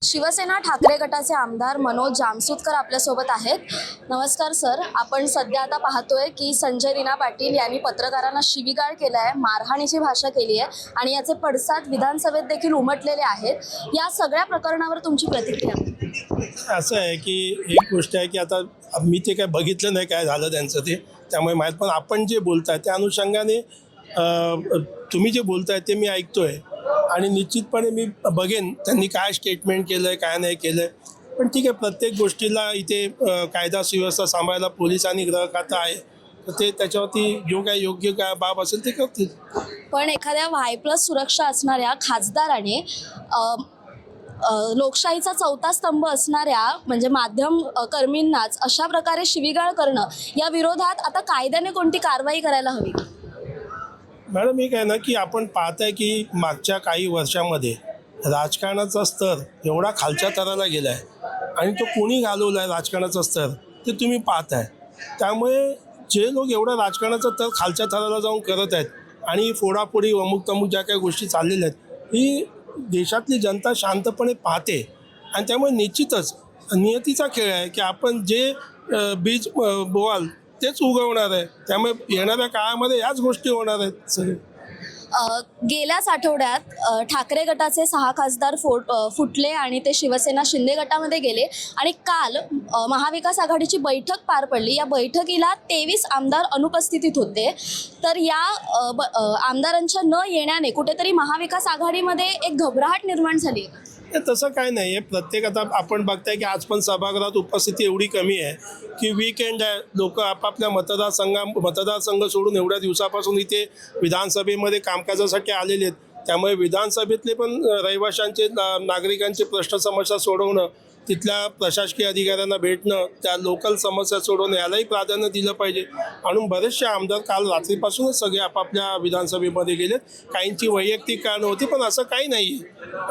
शिवसेना ठाकरे गटाचे आमदार मनोज जामसुदकर आपल्यासोबत आहेत. नमस्कार सर. आपण सध्या आता पाहतोय की संजय रीना पाटील यांनी पत्रकारांना शिवीगाळ केला आहे, मारहाणीची भाषा केली आहे आणि याचे पडसाद विधानसभेत देखील उमटलेले आहेत. या सगळ्या प्रकरणावर तुमची प्रतिक्रिया? असं आहे की एक गोष्ट आहे की आता मी ते काय बघितलं नाही काय झालं त्यांचं ते, त्यामुळे माहीत, पण आपण जे बोलताय त्या अनुषंगाने तुम्ही जे बोलताय ते मी ऐकतोय आणि निश्चितपणे मी बघेन त्यांनी काय स्टेटमेंट केलं आहे काय नाही केलं आहे. पण ठीक आहे, प्रत्येक गोष्टीला इथे कायदा सुव्यवस्था सांभाळायला पोलीस आणि गृह खातं आहे, तर ते त्याच्यावरती जो काय योग्य काय बाब असेल ते करतील. पण एखाद्या वाय+ सुरक्षा असणाऱ्या खासदाराने लोकशाहीचा चौथा स्तंभ असणाऱ्या म्हणजे माध्यम कर्मींनाच अशा प्रकारे शिवीगाळ करणं, या विरोधात आता कायद्याने कोणती कारवाई करायला हवी? मॅडम, एक आहे ना की आपण पाहत आहे की मागच्या काही वर्षामध्ये राजकारणाचा स्तर एवढा खालच्या थराला गेला आहे आणि तो कोणी घालवला आहे राजकारणाचा स्तर ते तुम्ही पाहताय. त्यामुळे जे लोक एवढा राजकारणाचा स्तर खालच्या थराला जाऊन करत आहेत आणि फोडाफोडी अमुक तमुक ज्या काही गोष्टी चाललेल्या आहेत ही देशातली जनता शांतपणे पाहते आणि त्यामुळे निश्चितच नियतीचा खेळ आहे की आपण जे बीज बोवाल तेच उगवणार आहे. त्यामुळे येणाऱ्या काळामध्ये याच गोष्टी होणार आहेत सगळे. गेल्याच आठवड्यात ठाकरे गटाचे 6 खासदार फुटले आणि ते शिवसेना शिंदे गटामध्ये गेले आणि काल महाविकास आघाडीची बैठक पार पडली. या बैठकीला 23 आमदार अनुपस्थितीत होते. तर या आमदारांच्या न येण्याने कुठेतरी महाविकास आघाडीमध्ये एक घबराहट निर्माण झाली आहे. तसं काय नाही आहे. प्रत्येक आता आपण बघताय की आज पण सभागृहात उपस्थिती एवढी कमी आहे की वीकेंड आहे, लोक आपापल्या मतदारसंघ सोडून एवढ्या दिवसापासून इथे विधानसभेमध्ये कामकाजासाठी आलेले आहेत. त्यामुळे विधानसभेतले पण रहिवाशांचे नागरिकांचे प्रश्न समस्या सोडवणं, तिथल्या प्रशासकीय अधिकाऱ्यांना भेटणं, त्या लोकल समस्या सोडवणं यालाही प्राधान्य दिलं पाहिजे. म्हणून बरेचसे आमदार काल रात्रीपासूनच सगळे आपापल्या विधानसभेमध्ये गेलेत. काहींची वैयक्तिक कारणं होती, पण असं काही नाही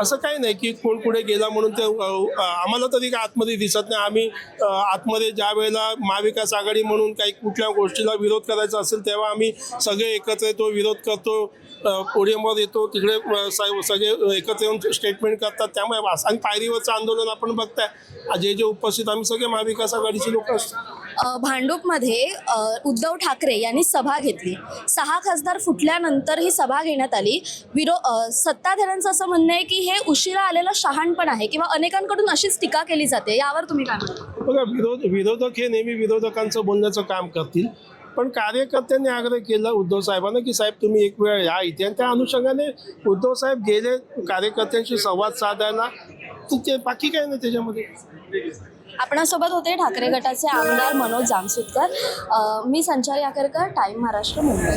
असं काही नाही की कोण पुढे गेला म्हणून ते आम्हाला तरी काय आतमध्ये दिसत नाही. आम्ही आतमध्ये ज्या वेळेला महाविकास आघाडी म्हणून काही कुठल्या गोष्टीला विरोध करायचा असेल तेव्हा आम्ही सगळे एकत्र येतो, विरोध करतो, पोडियमवर येतो, तिकडे सगळे एकत्र येऊन स्टेटमेंट करतात. त्यामुळे आणि पायरीवरचं आंदोलन आपण बघताय, जे उपस्थित आम्ही सगळे महाविकास आघाडीचे लोक असतो. भांडूपमध्ये उद्धव ठाकरे यांनी सभा घेतली. 6 खासदार फुटल्यानंतर ही सभा घेण्यात आली. सत्ताधाऱ्यांचं असं म्हणणं आहे की हे उशिरा आलेलं शहाणपण आहे किंवा अनेकांकडून अशीच टीका केली जाते. यावर तुम्ही काय म्हणता? बघा, विरोधक हे नेहमी विरोधकांचं बोलण्याचं काम करतील, पण कार्यकर्त्यांनी आग्रह केला उद्धव साहेबांना की साहेब तुम्ही एक वेळ या इथे, आणि त्या अनुषंगाने उद्धव साहेब गेले कार्यकर्त्यांशी संवाद साधायला. ते बाकी काय नाही त्याच्यामध्ये. आपणासोबत होते ठाकरे गटाचे आमदार मनोज जामसुदकर. मी संचारी आकरकर, टाइम महाराष्ट्र, मुंबई.